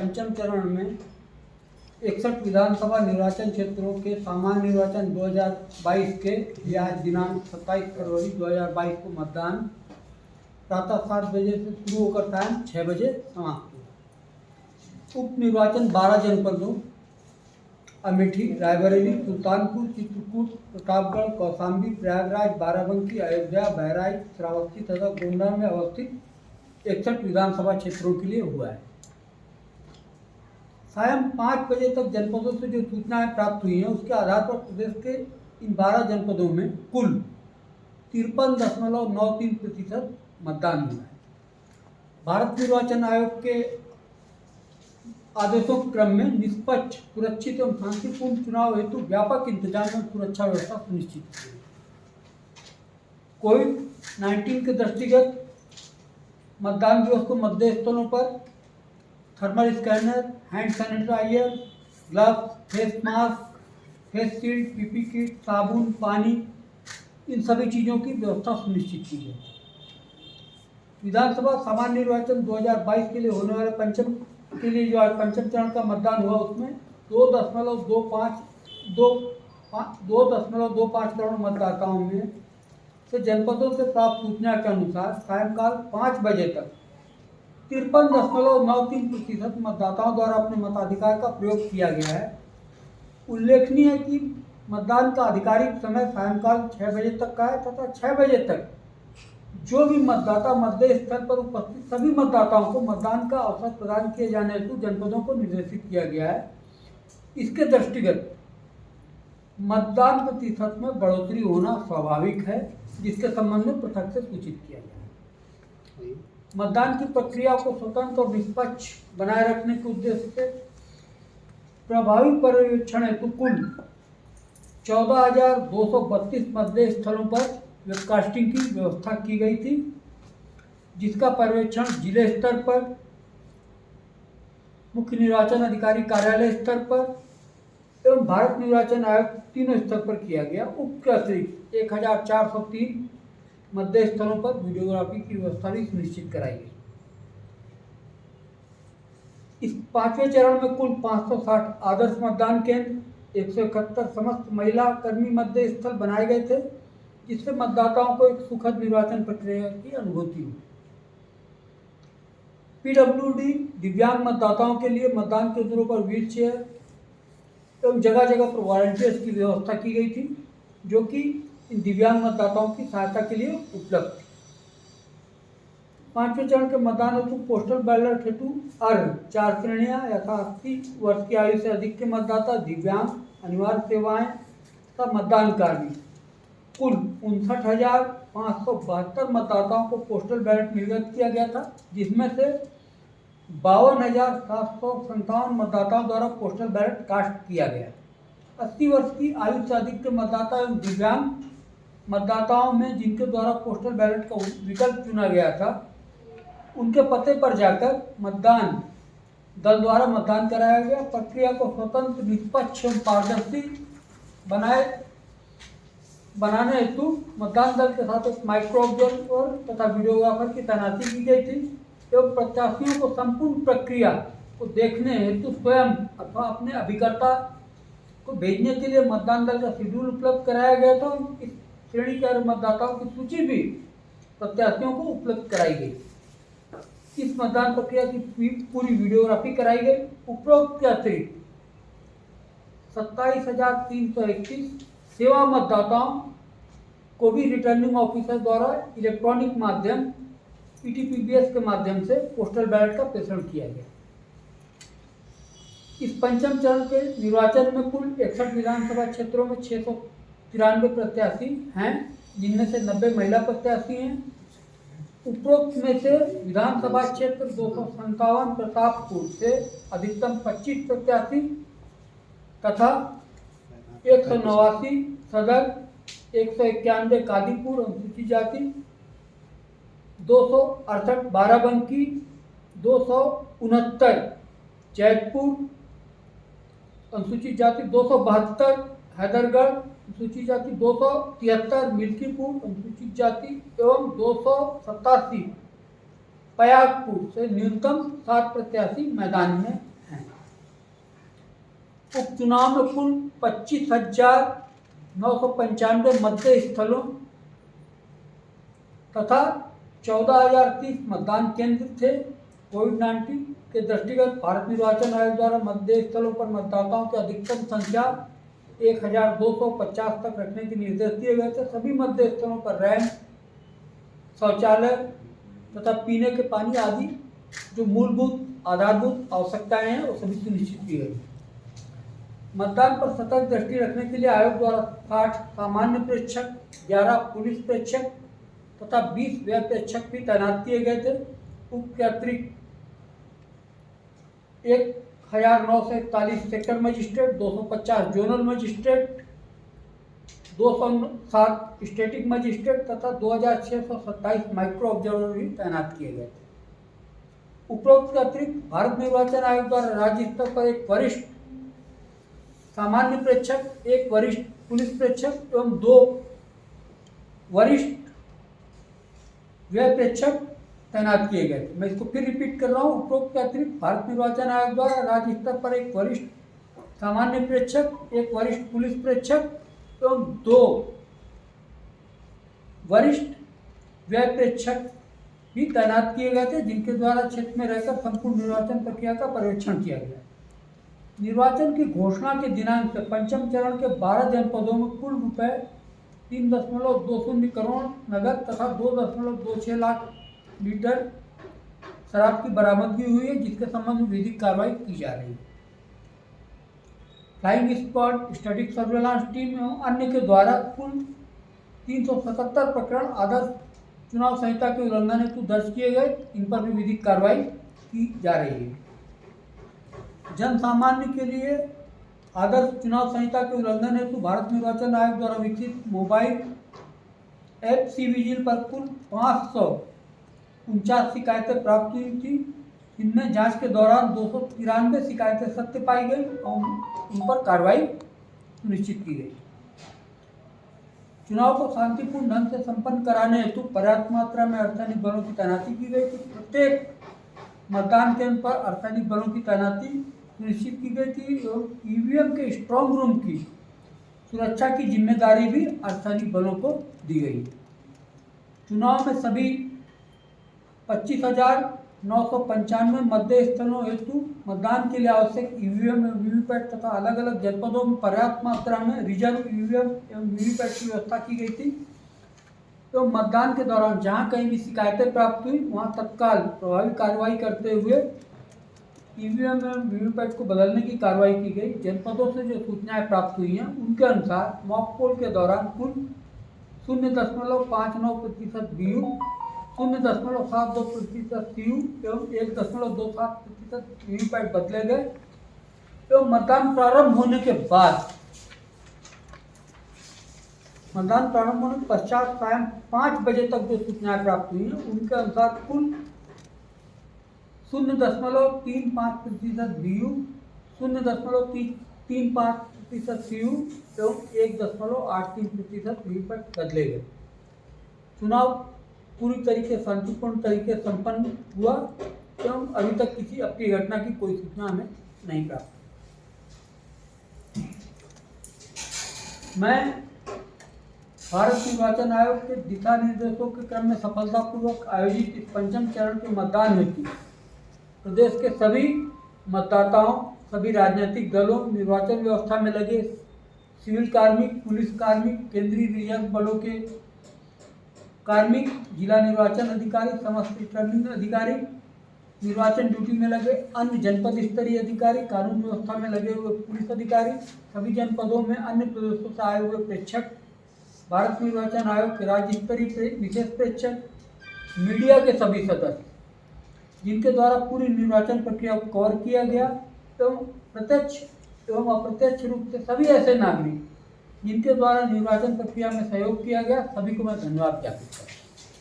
पंचम चरण में 61 विधानसभा निर्वाचन क्षेत्रों के सामान्य निर्वाचन 2022 के लिए आज दिनांक 27 फरवरी 2022 को मतदान प्रातः 7 बजे से शुरू होकर सायं 6 बजे समाप्त हुआ। उप निर्वाचन 12 जनपदों अमेठी, रायबरेली, सुल्तानपुर, चित्रकूट, प्रतापगढ़, कौशाम्बी, प्रयागराज, बाराबंकी, अयोध्या, बहराइच, श्रावस्ती तथा गोंडा में अवस्थित 61 विधानसभा क्षेत्रों के लिए हुआ है। सायं 5 बजे तक जनपदों से जो सूचनाएं प्राप्त हुई हैं उसके आधार पर प्रदेश के इन 12 जनपदों में कुल 53.93% मतदान हुआ है। भारत निर्वाचन आयोग के आदेशों के क्रम में निष्पक्ष, सुरक्षित एवं शांतिपूर्ण चुनाव हेतु व्यापक इंतजाम एवं सुरक्षा व्यवस्था सुनिश्चित की। कोविड-19 के दृष्टिगत मतदान दिवस को मतदेय स्थलों पर thermal scanner, hand sanitiser, gloves, face mask, face shield, PP kit, साबुन, पानी, इन सभी चीज़ों की व्यवस्था सुनिश्चित की गई। विधानसभा सामान्य निर्वाचन 2022 के लिए होने वाले पंचम चरण का मतदान हुआ उसमें 2.25 करोड़ मतदाताओं में से जनपदों से प्राप्त सूचना के अनुसार सायंकाल 5 बजे तक 53.93% मतदाताओं द्वारा अपने मताधिकार का प्रयोग किया गया है। उल्लेखनीय है कि मतदान का आधिकारिक समय सायंकाल 6 बजे तक का है तथा 6 बजे तक जो भी मतदाता मतदेय स्थल पर उपस्थित सभी मतदाताओं को मतदान का अवसर प्रदान किए जाने हेतु जनपदों को निर्देशित किया गया है। इसके दृष्टिगत मतदान प्रतिशत में बढ़ोतरी होना स्वाभाविक है, जिसके संबंध में पृथक से सूचित किया गया है। मतदान की प्रक्रिया को स्वतंत्र और निष्पक्ष बनाए रखने के उद्देश्य से प्रभावी पर्यवेक्षण हेतु कुल 14,232 मतदेय स्थलों पर वेबकास्टिंग की व्यवस्था की गई थी, जिसका पर्यवेक्षण जिले स्तर पर, मुख्य निर्वाचन अधिकारी कार्यालय स्तर पर एवं भारत निर्वाचन आयोग तीनों स्तर पर किया गया। उसके अतिरिक्त 1,403 मतदेय स्थलों पर वीडियोग्राफी की व्यवस्था भी सुनिश्चित कराई गई। इस 5वें चरण में कुल 560 आदर्श मतदान केंद्र, 171 समस्त महिला कर्मी मतदेय स्थल बनाए गए थे, जिससे मतदाताओं को एक सुखद निर्वाचन प्रक्रिया की अनुभूति हुई। पीडब्ल्यूडी दिव्यांग मतदाताओं के लिए मतदान केंद्रों पर व्हील चेयर एवं जगह जगह पर वॉलंटियर्स की व्यवस्था की गई थी, जो कि इन दिव्यांग मतदाताओं की सहायता के लिए उपलब्ध थी। 5वें चरण के मतदान हेतु पोस्टल बैलेट हेतु अर्ह 4 श्रेणियां यथा 80 वर्ष की आयु से अधिक के मतदाता, दिव्यांग, अनिवार्य सेवाएं तथा मतदान कार्मी कुल 59,572 मतदाताओं को पोस्टल बैलेट निर्गत किया गया था, जिसमें से 52,757 मतदाताओं द्वारा पोस्टल बैलेट कास्ट किया गया। 80 वर्ष की आयु से अधिक के मतदाता एवं दिव्यांग मतदाताओं में जिनके द्वारा पोस्टल बैलेट का विकल्प चुना गया था, उनके पते पर जाकर मतदान दल द्वारा मतदान कराया गया। प्रक्रिया को स्वतंत्र, निष्पक्ष एवं पारदर्शी बनाने हेतु मतदान दल के साथ एक माइक्रो ऑब्जर्वर तथा वीडियोग्राफर की तैनाती की गई थी एवं प्रत्याशियों को संपूर्ण प्रक्रिया को देखने हेतु स्वयं अथवा अपने अभिकर्ता को भेजने के लिए मतदान दल का शेड्यूल उपलब्ध कराया गया था। इस श्रेणी के मतदाताओं की सूची भी प्रत्याशियों को उपलब्ध कराई गई। इस मतदान प्रक्रिया की पूरी वीडियोग्राफी कराई गई। उपरोक्त के अतिरिक्त 27,321 सेवा मतदाताओं को भी रिटर्निंग ऑफिसर द्वारा इलेक्ट्रॉनिक माध्यम PTPBS के माध्यम से पोस्टल बैलेट का प्रेषण किया गया। इस पंचम चरण के निर्वाचन में कुल 61 विधानसभा क्षेत्रों में 693 प्रत्याशी हैं, जिनमें से 90 महिला प्रत्याशी हैं। उपरोक्त में से विधानसभा क्षेत्र 257 प्रतापपुर से अधिकतम 25 प्रत्याशी तथा 189 सदर, 191 कादीपुर अनुसूचित जाति, 268 बाराबंकी, 269 जैतपुर अनुसूचित जाति, 272 हैदरगढ़ अनुसूचित जाति, 273 मिल्कीपुर अनुसूचित जाति एवं 287 पयागपुर से न्यूनतम 7 प्रत्याशी मैदान में उपचुनाव में कुल 25,995 मतदेय स्थलों तथा 14,030 मतदान केंद्र थे। कोविड-19 के दृष्टिगत भारत निर्वाचन आयोग द्वारा मतदेय स्थलों पर मतदाताओं की अधिकतम संख्या 1,250 तक रखने के निर्देश दिए गए थे। सभी मतदेय स्थलों पर रैंप, शौचालय तथा पीने के पानी आदि जो मूलभूत आधारभूत आवश्यकताएं हैं वो सभी सुनिश्चित की गई। मतदान पर सतर्क दृष्टि रखने के लिए आयोग द्वारा 60 सामान्य प्रेक्षक, 11 पुलिस प्रेक्षक तथा 20 व्यय प्रेक्षक भी तैनात किए गए थे। उसके अतिरिक्त 1,941 sector magistrate, 250 zonal magistrate, 207 static magistrate तथा 2,627 माइक्रो ऑब्जर्वर भी तैनात किए गए थे। उपरोक्त के अतिरिक्त भारत निर्वाचन आयोग द्वारा राज्य स्तर पर एक वरिष्ठ सामान्य प्रेक्षक, एक वरिष्ठ पुलिस प्रेक्षक एवं 2 वरिष्ठ व्यय प्रेक्षक तैनात किए गए थे। मैं इसको फिर रिपीट कर रहा हूँ। उपरोक्त के अतिरिक्त भारत निर्वाचन आयोग द्वारा राज्य स्तर पर एक वरिष्ठ सामान्य प्रेक्षक, एक वरिष्ठ पुलिस प्रेक्षक एवं 2 वरिष्ठ व्यय प्रेक्षक भी तैनात किए गए थे, जिनके द्वारा क्षेत्र में रहकर संपूर्ण निर्वाचन प्रक्रिया का पर्यवेक्षण किया गया। निर्वाचन की घोषणा के दिनांक से पंचम चरण के 12 जनपदों में कुल रुपए 3.20 करोड़ नगद तथा 2.26 लाख लीटर शराब की बरामदगी हुई है, जिसके संबंध में विधिक कार्रवाई की जा रही है। Flying squad, static surveillance team एवं अन्य के द्वारा कुल 377 प्रकरण आदर्श चुनाव संहिता के उल्लंघन हेतु दर्ज किए गए। इन पर भी विधिक कार्रवाई की जा रही है। जन सामान्य के लिए आदर्श चुनाव संहिता के उल्लंघन हेतु भारत निर्वाचन आयोग द्वारा विकसित मोबाइल ऐप सी विजिल पर कुल 549 शिकायतें प्राप्त हुई थी। इनमें जांच के दौरान 293 शिकायतें सत्य पाई गई और उन पर कार्रवाई सुनिश्चित की गई। चुनाव को शांतिपूर्ण ढंग से संपन्न कराने हेतु पर्याप्त मात्रा में अर्धसैनिक बलों की तैनाती की गई थी। प्रत्येक मतदान केंद्र पर अर्धसैनिक बलों की तैनाती सुनिश्चित की गई थी और ईवीएम के स्ट्रांग रूम की सुरक्षा की जिम्मेदारी भी अर्धसैनिक बलों को दी गई। चुनाव में सभी 25,995 मतदेय स्थलों हेतु मतदान के लिए आवश्यक ईवीएम एवं वीवीपैट तथा अलग अलग जनपदों में पर्याप्त मात्रा में रिजर्व ईवीएम एवं वीवीपैट की व्यवस्था की गई थी। तो मतदान के दौरान जहां कहीं भी शिकायतें प्राप्त हुई वहां तत्काल प्रभावी कार्रवाई करते हुए ईवीएम एवं वीवीपैट को बदलने की कार्रवाई की गई। जनपदों से जो सूचनाएं प्राप्त हुई हैं उनके अनुसार मॉक पोल के दौरान कुल 0.59% बीयू, 0.72% सीयू एवं 1.27% वीवीपैट बदले गए एवं मतदान प्रारंभ होने के पश्चात सायं 5 बजे तक जो सूचनाएं प्राप्त हुई हैं उनके अनुसार कुल 0.35% बीयू, 0.35% सीयू एवं 1.83% वीवीपैट बदले गए। चुनाव पूरी तरीके शांतिपूर्ण तरीके संपन्न हुआ एवं अभी तक किसी अप्रिय घटना की कोई सूचना हमें नहीं प्राप्त। मैं भारत निर्वाचन आयोग के दिशा निर्देशों के क्रम में सफलतापूर्वक आयोजित इस पंचम चरण के मतदान हेतु प्रदेश के सभी मतदाताओं, सभी राजनीतिक दलों, निर्वाचन व्यवस्था में लगे सिविल कार्मिक, पुलिस कार्मिक, केंद्रीय रिजर्व बलों के कार्मिक, जिला निर्वाचन अधिकारी, समस्त रिटर्निंग अधिकारी, निर्वाचन ड्यूटी में लगे अन्य जनपद स्तरीय अधिकारी, कानून व्यवस्था में लगे हुए पुलिस अधिकारी, सभी जनपदों में अन्य प्रदेशों से आए हुए प्रेक्षक, भारत निर्वाचन आयोग के राज्य स्तरीय विशेष प्रेक्षक, मीडिया के सभी सदस्य, जिनके द्वारा पूरी निर्वाचन प्रक्रिया को कवर किया गया एवं प्रत्यक्ष एवं अप्रत्यक्ष रूप से सभी ऐसे नागरिक जिनके द्वारा निर्वाचन प्रक्रिया में सहयोग किया गया, सभी को मैं धन्यवाद ज्ञापित करता हूँ।